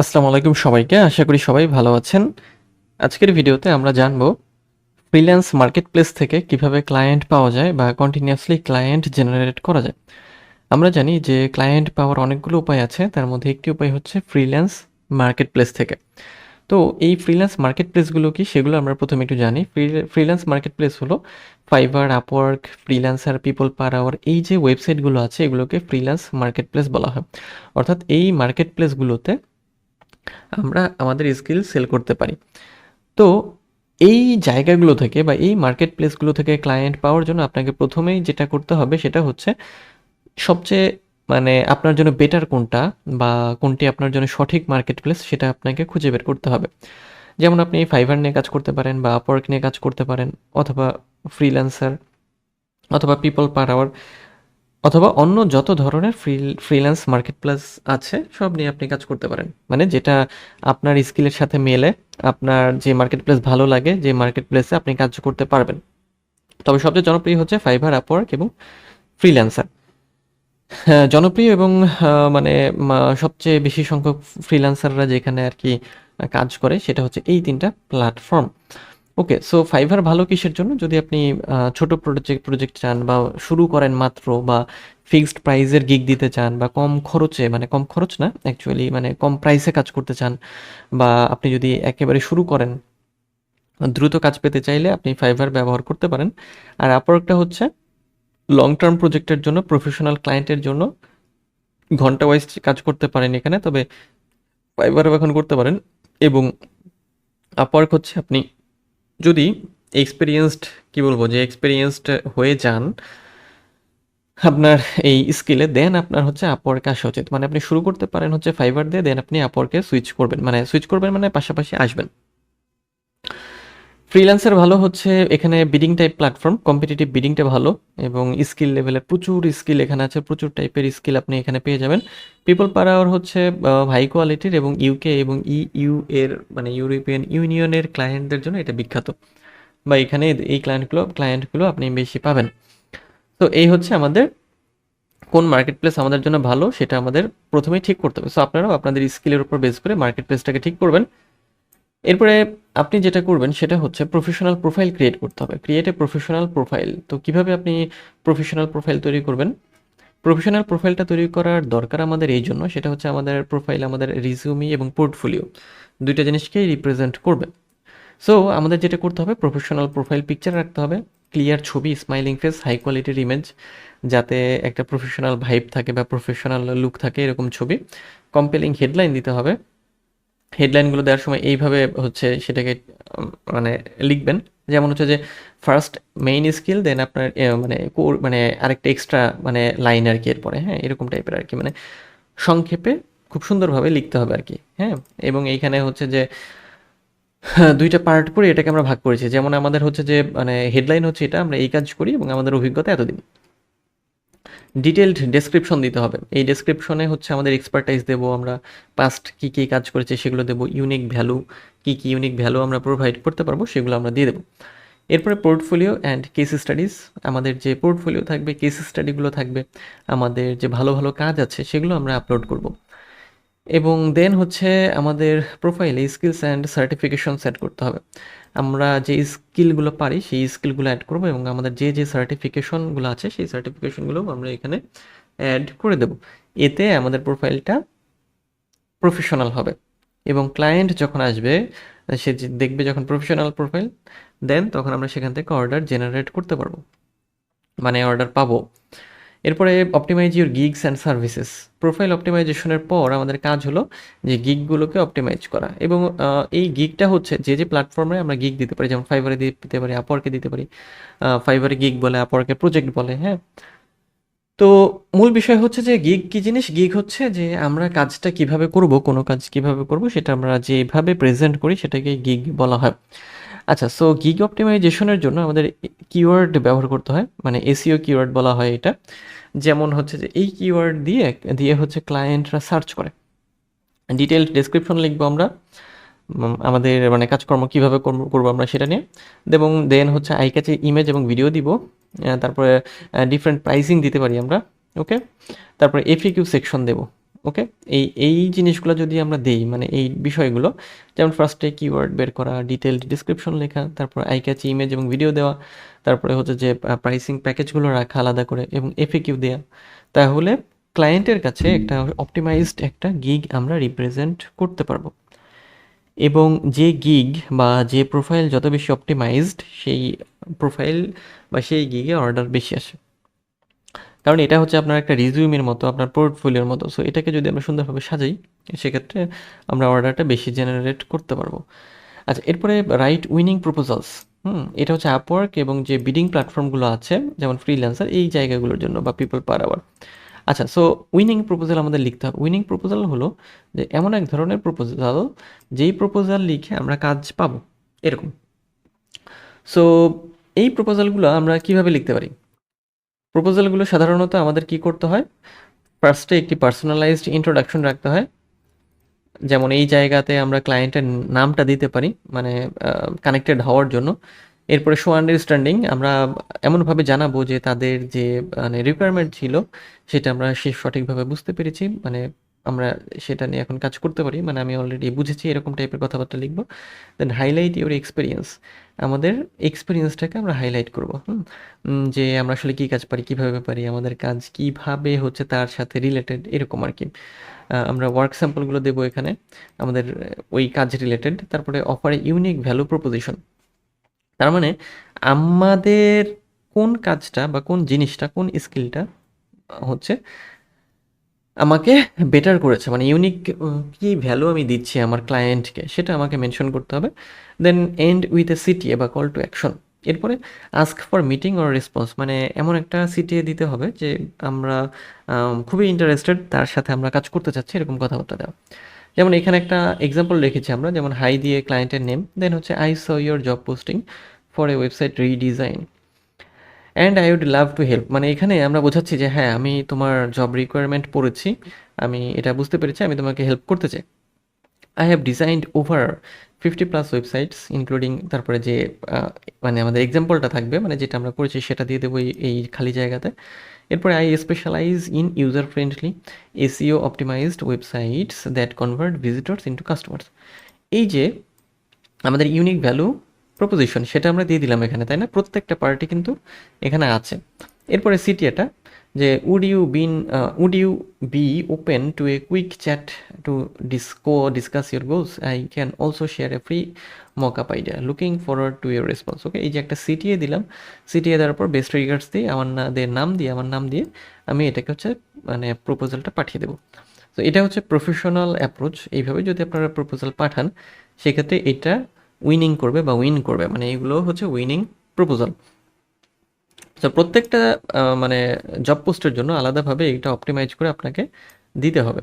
আসসালামু আলাইকুম সবাইকে। আশা করি সবাই ভালো আছেন। আজকের ভিডিওতে আমরা জানবো ফ্রিল্যান্স মার্কেটপ্লেস থেকে কিভাবে ক্লায়েন্ট পাওয়া যায় বা কন্টিনিউয়াসলি ক্লায়েন্ট জেনারেট করা যায়। আমরা জানি যে ক্লায়েন্ট পাওয়ার অনেকগুলো উপায় আছে। তার মধ্যে একটি উপায় হচ্ছে ফ্রিল্যান্স মার্কেটপ্লেস থেকে। তো এই ফ্রিল্যান্স মার্কেটপ্লেসগুলো কি সেগুলো আমরা প্রথমে একটু জানি। ফ্রিল্যান্স মার্কেটপ্লেস হলো Fiverr, Upwork, Freelancer, People Per Hour এই যে ওয়েবসাইটগুলো আছে এগুলোকে ফ্রিল্যান্স মার্কেটপ্লেস বলা হয়। অর্থাৎ এই মার্কেটপ্লেসগুলোতে আমরা আমাদের স্কিল সেল করতে পারি। তো এই জায়গাগুলো থেকে বা এই মার্কেট প্লেসগুলো থেকে ক্লায়েন্ট পাওয়ার জন্য আপনাকে প্রথমেই যেটা করতে হবে সেটা হচ্ছে সবচেয়ে আপনার জন্য বেটার কোনটা বা কোনটি আপনার জন্য সঠিক মার্কেট প্লেস সেটা আপনাকে খুঁজে বের করতে হবে। যেমন আপনি ফাইবার নিয়ে কাজ করতে পারেন বা আপওয়ার্ক নিয়ে কাজ করতে পারেন, অথবা ফ্রিল্যান্সার, অথবা পিপল পার আওয়ার, অথবা অন্য যত ধরনের ফ্রিল্যান্স মার্কেটপ্লেস আছে সব নিয়ে আপনি কাজ করতে পারেন। মানে যেটা আপনার স্কিলের সাথে মেলে, আপনার যে মার্কেটপ্লেস ভালো লাগে, যে মার্কেটপ্লেসে আপনি কাজ করতে পারবেন। তবে সবচেয়ে জনপ্রিয় হচ্ছে ফাইবার, আপওয়ার্ক এবং ফ্রিল্যান্সার। হ্যাঁ, জনপ্রিয় এবং সবচেয়ে বেশি সংখ্যক ফ্রিল্যান্সাররা যেখানে আর কি কাজ করে সেটা হচ্ছে এই ৩টা প্ল্যাটফর্ম। ওকে, সো ফাইবার ভালো কিসের জন্য? যদি আপনি ছোট প্রজেক্ট চান বা শুরু করেন মাত্র, বা ফিক্সড প্রাইসের গিগ দিতে চান, বা কম খরচে, মানে কম খরচ না অ্যাকচুয়ালি, মানে কম প্রাইসে কাজ করতে চান, বা আপনি যদি একেবারে শুরু করেন, দ্রুত কাজ পেতে চাইলে আপনি ফাইবার ব্যবহার করতে পারেন। আর আপওয়ার্কটা হচ্ছে লং টার্ম প্রজেক্টের জন্য, প্রফেশনাল ক্লায়েন্টের জন্য ঘন্টা ওয়াইজ কাজ করতে পারেন এখানে, তবে ফাইবারও এখন করতে পারেন। এবং আপওয়ার্ক হচ্ছে আপনি যদি এক্সপেরিয়েন্সড, কি বলবো, যে এক্সপেরিয়েন্সড হয়ে যান আপনার এই স্কিলে, দেন আপনার হচ্ছে আপওয়ার্কে আসা উচিত। মানে আপনি শুরু করতে পারেন হচ্ছে ফাইবার দিয়ে, দেন আপনি আপওয়ার্কে সুইচ করবেন, পাশাপাশি আসবেন। ফ্রিল্যান্সার ভালো হচ্ছে এখানে বিডিং টাইপ প্ল্যাটফর্ম, কম্পিটিটিভ বিডিংটা ভালো, এবং স্কিল লেভেলে প্রচুর স্কিল এখানে আছে, প্রচুর টাইপের স্কিল আপনি এখানে পেয়ে যাবেন। পিপল পার আওয়ার হচ্ছে হাই কোয়ালিটির এবং ইউকে এবং ইইউ এর, মানে ইউরোপিয়ান ইউনিয়নের ক্লায়েন্টদের জন্য এটা বিখ্যাত, বা এখানে এই ক্লায়েন্টগুলো আপনি বেশি পাবেন। তো এই হচ্ছে আমাদের কোন মার্কেট প্লেস আমাদের জন্য ভালো সেটা আমাদের প্রথমেই ঠিক করতে হবে। সো আপনারাও আপনাদের স্কিলের উপর বেস করে মার্কেট প্লেসটাকে ঠিক করবেন। এরপরে আপনি যেটা করবেন সেটা হচ্ছে প্রফেশনাল প্রোফাইল ক্রিয়েট করতে হবে। Create a professional profile. তো কিভাবে আপনি প্রফেশনাল প্রোফাইল তৈরি করবেন? প্রফেশনাল প্রোফাইলটা তৈরি করার দরকার আমাদের এই জন্য, সেটা হচ্ছে আমাদের প্রোফাইল আমাদের রিজিউমি এবং পোর্টফোলিও ২টা জিনিসকেই রিপ্রেজেন্ট করবে। সো আমাদের যেটা করতে হবে, প্রফেশনাল প্রোফাইল পিকচার রাখতে হবে, ক্লিয়ার ছবি, স্মাইলিং ফেস, হাই কোয়ালিটির ইমেজ, যাতে একটা প্রফেশনাল ভাইব থাকে বা প্রফেশনাল লুক থাকে এরকম ছবি। কম্পেলিং হেডলাইন দিতে হবে। হেডলাইনগুলো দেওয়ার সময় এইভাবে হচ্ছে সেটাকে মানে লিখবেন, যেমন হচ্ছে যে ফার্স্ট মেইন স্কিল, দেন আপনার আরেকটা এক্সট্রা লাইন আর কি এরপরে, হ্যাঁ, এরকম টাইপের আর কি, সংক্ষেপে খুব সুন্দরভাবে লিখতে হবে আর কি, হ্যাঁ। এবং এইখানে হচ্ছে যে ২টা পার্ট করে এটাকে আমরা ভাগ করেছি। যেমন আমাদের হচ্ছে যে হেডলাইন হচ্ছে এটা, আমরা এই কাজ করি এবং আমাদের অভিজ্ঞতা এতদিন। ডিটেইলড ডেসক্রিপশন দিতে হবে। এই ডেসক্রিপশনে হচ্ছে আমাদের এক্সপার্টাইজ দেবো আমরা, পাস্ট কী কী কাজ করেছে সেগুলো দেবো, ইউনিক ভ্যালু, কী কী ইউনিক ভ্যালু আমরা প্রোভাইড করতে পারবো সেগুলো আমরা দিয়ে দেবো। এরপরে পোর্টফোলিও অ্যান্ড কেস স্টাডিজ। আমাদের যে পোর্টফোলিও থাকবে, কেস স্টাডিগুলো থাকবে, আমাদের যে ভালো ভালো কাজ আছে সেগুলো আমরা আপলোড করব। এবং দেন হচ্ছে আমাদের প্রোফাইলে স্কিলস অ্যান্ড সার্টিফিকেশন সেট করতে হবে। আমরা যে স্কিলগুলো পারি সেই স্কিলগুলো অ্যাড করবো, এবং আমাদের যে যে সার্টিফিকেশনগুলো আছে সেই সার্টিফিকেশনগুলো আমরা এখানে অ্যাড করে দেব। এতে আমাদের প্রোফাইলটা প্রফেশনাল হবে, এবং ক্লায়েন্ট যখন আসবে সে দেখবে যখন প্রফেশনাল প্রোফাইল, দেন তখন আমরা সেখান থেকে অর্ডার জেনারেট করতে পারবো, মানে অর্ডার পাবো। এরপরে optimise your gigs and services. Profile অপটিমাইজেশনের পর আমাদের কাজ হলো যে গিগগুলোকে অপটিমাইজ করা, এবং এই গিগটা হচ্ছে যে যে প্ল্যাটফর্মে আমরা গিগ দিতে পারি, যেমন ফাইবারে দিতে পারি, আপওয়ার্কে দিতে পারি। ফাইবারে গিগ বলে, আপওয়ার্কে প্রজেক্ট বলে, হ্যাঁ। তো মূল বিষয় হচ্ছে যে গিগ কী জিনিস? গিগ হচ্ছে যে আমরা কাজটা কিভাবে করব, কোনো কাজ কিভাবে করব সেটা আমরা যেভাবে প্রেজেন্ট করি সেটাকে গিগ বলা হয়। আচ্ছা, সো গিগ অপটিমাইজেশনের জন্য আমাদের কিওয়ার্ড ব্যবহার করতে হয়, মানে এসইও কিওয়ার্ড বলা হয় এটা। যেমন হচ্ছে যে এই কিওয়ার্ড দিয়ে দিয়ে হচ্ছে ক্লায়েন্টরা সার্চ করে। ডিটেইলড ডেসক্রিপশন লিখবো আমরা, আমাদের কাজকর্ম কীভাবে করবো আমরা সেটা নিয়ে, এবং দেন হচ্ছে আই ক্যাচে ইমেজ এবং ভিডিও দিব। তারপরে ডিফারেন্ট প্রাইসিং দিতে পারি আমরা, ওকে। তারপরে এফিকিউ সেকশন দেবো, ওকে? এই জিনিসগুলো যদি আমরা দেই, মানে এই বিষয়গুলো, যেমন ফার্স্টে কিওয়ার্ড বের করা, ডিটেইলড ডেসক্রিপশন লেখা, তারপর আই ক্যাচি ইমেজ এবং ভিডিও দেওয়া, তারপরে হচ্ছে যে প্রাইসিং প্যাকেজগুলো রাখা আলাদা করে এবং এফএকিউ দেয়া। তাহলে ক্লায়েন্টের কাছে একটা অপটিমাইজড একটা গিগ আমরা রিপ্রেজেন্ট করতে পারবো। এবং যে গিগ বা যে প্রোফাইল যত বেশি অপটিমাইজড, সেই প্রোফাইল বা সেই গিগে অর্ডার বেশি আসে। কারণ এটা হচ্ছে আপনার একটা রিজিউমের মতো, আপনার পোর্টফোলিওর মতো। সো এটাকে যদি আমরা সুন্দরভাবে সাজাই, সেক্ষেত্রে আমরা অর্ডারটা বেশি জেনারেট করতে পারবো। আচ্ছা, এরপরে রাইট উইনিং প্রপোজালস। এটা হচ্ছে আপওয়ার্ক এবং যে বিডিং প্ল্যাটফর্মগুলো আছে, যেমন ফ্রিল্যান্সার, এই জায়গাগুলোর জন্য, বা পিপল পার আওয়ার। আচ্ছা, সো উইনিং প্রপোজাল আমাদের লিখতে হবে। উইনিং প্রপোজাল হলো যে এমন এক ধরনের প্রপোজাল, যেই প্রপোজাল লিখে আমরা কাজ পাবো, এরকম। সো এই প্রপোজালগুলো আমরা কিভাবে লিখতে পারি? প্রপোজালগুলো সাধারণত আমাদের কি করতে হয়? ফার্স্টে একটি পার্সোনালাইজড ইন্ট্রোডাকশন রাখতে হয়। যেমন এই জায়গাতে আমরা ক্লায়েন্টের নামটা দিতে পারি, মানে কানেক্টেড হওয়ার জন্য। এরপরে শো আন্ডারস্ট্যান্ডিং, আমরা এমনভাবে জানাবো যে তাদের যে মানে রিকোয়ারমেন্ট ছিল, সেটা আমরা সঠিকভাবে বুঝতে পেরেছি, মানে আমরা সেটা নিয়ে এখন কাজ করতে পারি, মানে আমি অলরেডি বুঝেছি, এরকম টাইপের কথাবার্তা লিখবো। দেন হাইলাইট ইউর এক্সপিরিয়েন্স, আমাদের এক্সপিরিয়েন্সটাকে আমরা হাইলাইট করবো। যে আমরা আসলে কী কাজ পারি, কীভাবে পারি, আমাদের কাজ কীভাবে হচ্ছে তার সাথে রিলেটেড, এরকম আর কি। আমরা ওয়ার্ক স্যাম্পলগুলো দেবো এখানে, আমাদের ওই কাজ রিলেটেড। তারপরে অফার ইউনিক ভ্যালু প্রপোজিশন, তার মানে আমাদের কোন কাজটা বা কোন জিনিসটা, কোন স্কিলটা হচ্ছে আমাকে বেটার করেছে, মানে ইউনিক কি ভ্যালু আমি দিচ্ছি আমার ক্লায়েন্টকে, সেটা আমাকে মেনশন করতে হবে। দেন এন্ড উইথ এ সিটিএ বা কল টু অ্যাকশন। এরপরে ask for meeting or response, মানে এমন একটা সিটিএ দিতে হবে যে আমরা খুবই ইন্টারেস্টেড, তার সাথে আমরা কাজ করতে চাচ্ছি, এরকম কথাবার্তা দেওয়া। যেমন এখানে একটা এক্সাম্পল রেখেছি আমরা, যেমন হাই দিয়ে ক্লায়েন্টের নেম, দেন হচ্ছে I saw your job posting for a website redesign and I would love to help, মানে এখানে আমরা বোঝাচ্ছি যে হ্যাঁ, আমি তোমার জব রিকোয়ারমেন্ট পড়েছি, আমি এটা বুঝতে পেরেছি, আমি তোমাকে হেল্প করতে চাই। I have designed over 50+ websites including, তারপরে যে মানে আমাদের এক্সাম্পলটা থাকবে, মানে যেটা আমরা করেছি সেটা দিয়ে দেবো এই খালি জায়গাতে। এরপরে I specialize in user friendly SEO optimized websites that convert visitors into customers. এই যে আমাদের ইউনিক ভ্যালু প্রপোজিশন, সেটা আমরা দিয়ে দিলাম এখানে, তাই না? প্রত্যেকটা পার্টি কিন্তু এখানে আছে। এরপরে সিটিএটা, যে would you be open to a quick chat to discuss your goals, I can also share a free mock up idea, looking forward to your response. Okay, এই যে একটা সিটিএ দিলাম, সিটিএ দেওয়ার পর বেস্ট রিগার্ডস দিয়ে আমার নাম দিয়ে আমি এটাকে হচ্ছে মানে প্রপোজালটা পাঠিয়ে দেবো। তো এটা হচ্ছে প্রফেশনাল অ্যাপ্রোচ। এইভাবে যদি আপনারা প্রপোজাল পাঠান, সেক্ষেত্রে এটা উইনিং করবে বা উইন করবে, মানে এগুলো হচ্ছে উইনিং প্রপোজাল। তো প্রত্যেকটা মানে জব পোস্টের জন্য আলাদাভাবে এটা অপটিমাইজ করে আপনাকে দিতে হবে,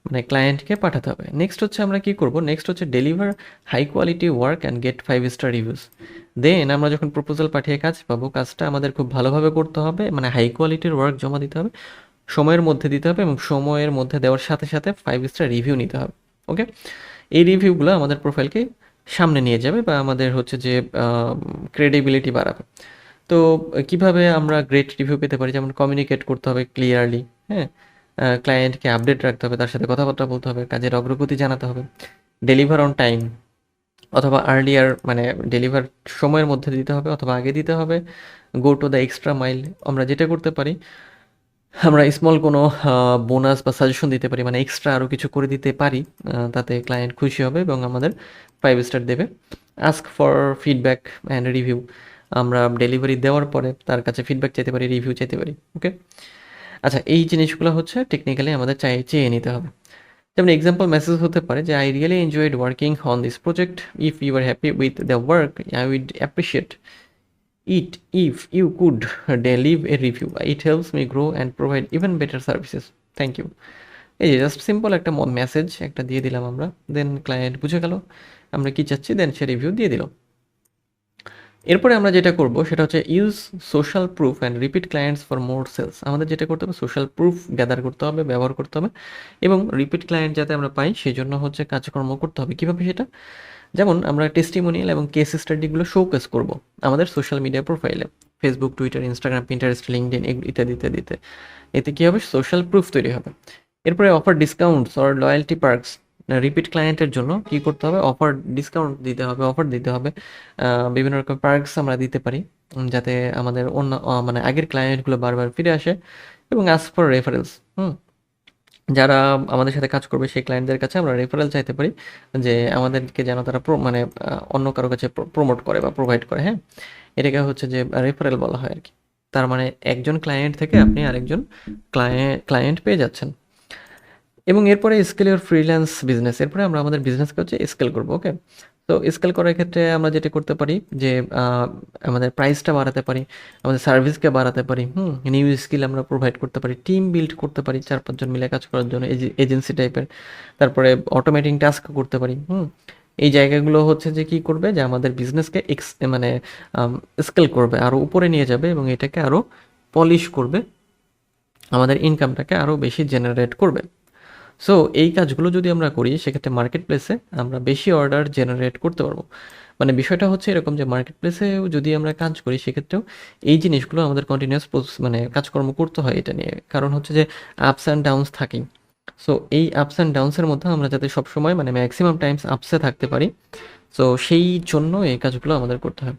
মানে ক্লায়েন্টকে পাঠাতে হবে। নেক্সট হচ্ছে আমরা কি করব, নেক্সট হচ্ছে deliver high quality work and get 5 star reviews. Then আমরা যখন প্রপোজাল পাঠিয়ে কাজ পাবো, কাজটা আমাদের খুব ভালোভাবে করতে হবে, মানে হাই কোয়ালিটির ওয়ার্ক জমা দিতে হবে, সময়ের মধ্যে দিতে হবে, এবং সময়ের মধ্যে দেওয়ার সাথে সাথে 5 স্টার রিভিউ নিতে হবে। ওকে, এই রিভিউগুলো আমাদের প্রোফাইলকে সামনে নিয়ে যাবে, বা আমাদের হচ্ছে যে ক্রেডিবিলিটি বাড়াবে। তো কিভাবে আমরা গ্রেট রিভিউ পেতে পারি? যেমন কমিউনিকেট করতে হবে ক্লিয়ারলি, হ্যাঁ? ক্লায়েন্টকে আপডেট রাখতে হবে, তার সাথে কথাবার্তা বলতে হবে, কাজের অগ্রগতি জানাতে হবে। ডেলিভার অন টাইম অথবা আর্লিয়ার, মানে ডেলিভার সময়ের মধ্যে দিতে হবে অথবা আগে দিতে হবে। Go to the extra mile, আমরা যেটা করতে পারি, আমরা স্মল কোনো বোনাস বা সাজেশন দিতে পারি, মানে এক্সট্রা আরও কিছু করে দিতে পারি, তাতে ক্লায়েন্ট খুশি হবে এবং আমাদের 5 স্টার দেবে। Ask for feedback and review, আমরা ডেলিভারি দেওয়ার পরে তার কাছে ফিডব্যাক চাইতে পারি, রিভিউ চাইতে পারি। ওকে, আচ্ছা, এই জিনিসগুলো হচ্ছে টেকনিক্যালি আমাদের চেয়ে নিতে হবে। যেমন এক্সাম্পল মেসেজ হতে পারে যে I really enjoyed working on this project, if you are happy with the work I would appreciate it if you could leave a review, it helps me grow and provide even better services, thank you। এই যে just simple একটা message একটা দিয়ে দিলাম আমরা, দেন client বুঝে গেল আমরা কি চাচ্ছি, দেন সে রিভিউ দিয়ে দিল। এরপরে আমরা যেটা করব সেটা হচ্ছে use social proof and repeat clients for more sales. আমাদের যেটা করতে হবে, সোশ্যাল প্রুফ গ্যাদার করতে হবে, ব্যবহার করতে হবে, এবং রিপিট ক্লায়েন্ট যাতে আমরা পাই সেই জন্য হচ্ছে কাজকর্ম করতে হবে। কীভাবে সেটা? যেমন আমরা টেস্টিমোনিয়াল এবং কেস স্টাডিগুলো শোকেস করব আমাদের সোশ্যাল মিডিয়া প্রোফাইলে, Facebook, Twitter, Instagram, Pinterest, LinkedIn ইত্যাদি ইত্যাদিতে। এতে কী হবে? সোশ্যাল প্রুফ তৈরি হবে। এরপরে offer discounts or loyalty parks, repeat ক্লায়েন্টের জন্য কি করতে হবে, অফার ডিসকাউন্ট দিতে হবে, অফার দিতে হবে, বিভিন্ন রকম পার্কস আমরা দিতে পারি, যাতে আমাদের অন্য মানে আগের ক্লায়েন্টগুলো বারবার ফিরে আসে। এবং অ্যাজ ফর রেফারেলস, যারা আমাদের সাথে কাজ করবে সেই ক্লায়েন্টদের কাছে আমরা রেফারেল চাইতে পারি, যে আমাদেরকে যেন তারা মানে অন্য কারো কাছে প্রমোট করে বা প্রোভাইড করে, হ্যাঁ। এটাকে হচ্ছে যে রেফারেল বলা হয় আর কি। তার মানে একজন ক্লায়েন্ট থেকে আপনি আরেকজন ক্লায়েন্ট পেয়ে যাচ্ছেন। এবং এরপরে স্কেল ইউর ফ্রিল্যান্স বিজনেস, এরপরে আমরা আমাদের বিজনেসকে হচ্ছে স্কেল করবো, ওকে। তো স্কেল করার ক্ষেত্রে আমরা যেটা করতে পারি যে আমাদের প্রাইসটা বাড়াতে পারি, আমাদের সার্ভিসকে বাড়াতে পারি, নিউ স্কিল আমরা প্রোভাইড করতে পারি, টিম বিল্ড করতে পারি 4-5 জন মিলে কাজ করার জন্য, এজেন্সি টাইপের। তারপরে অটোমেটিং টাস্ক করতে পারি, এই জায়গাগুলো হচ্ছে যে কি করবে, যে আমাদের বিজনেসকে মানে স্কেল করবে, আরও উপরে নিয়ে যাবে এবং এটাকে আরও পলিশ করবে, আমাদের ইনকামটাকে আরও বেশি জেনারেট করবে। সো এই কাজগুলো যদি আমরা করি সেক্ষেত্রে মার্কেট প্লেসে আমরা বেশি অর্ডার জেনারেট করতে পারবো। মানে বিষয়টা হচ্ছে এরকম যে মার্কেট প্লেসেও যদি আমরা কাজ করি সেক্ষেত্রেও এই জিনিসগুলো আমাদের কন্টিনিউয়াস মানে কাজকর্ম করতে হয় এটা নিয়ে, কারণ হচ্ছে যে আপস অ্যান্ড ডাউনস থাকেই। সো এই আপস অ্যান্ড ডাউনসের মধ্যে আমরা যাতে সবসময় মানে ম্যাক্সিমাম টাইমস আপসে থাকতে পারি, সো সেই জন্য এই কাজগুলো আমাদের করতে হয়।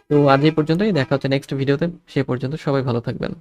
তো আজ এই পর্যন্তই, দেখা হচ্ছে নেক্সট ভিডিওতে, সে পর্যন্ত সবাই ভালো থাকবেন।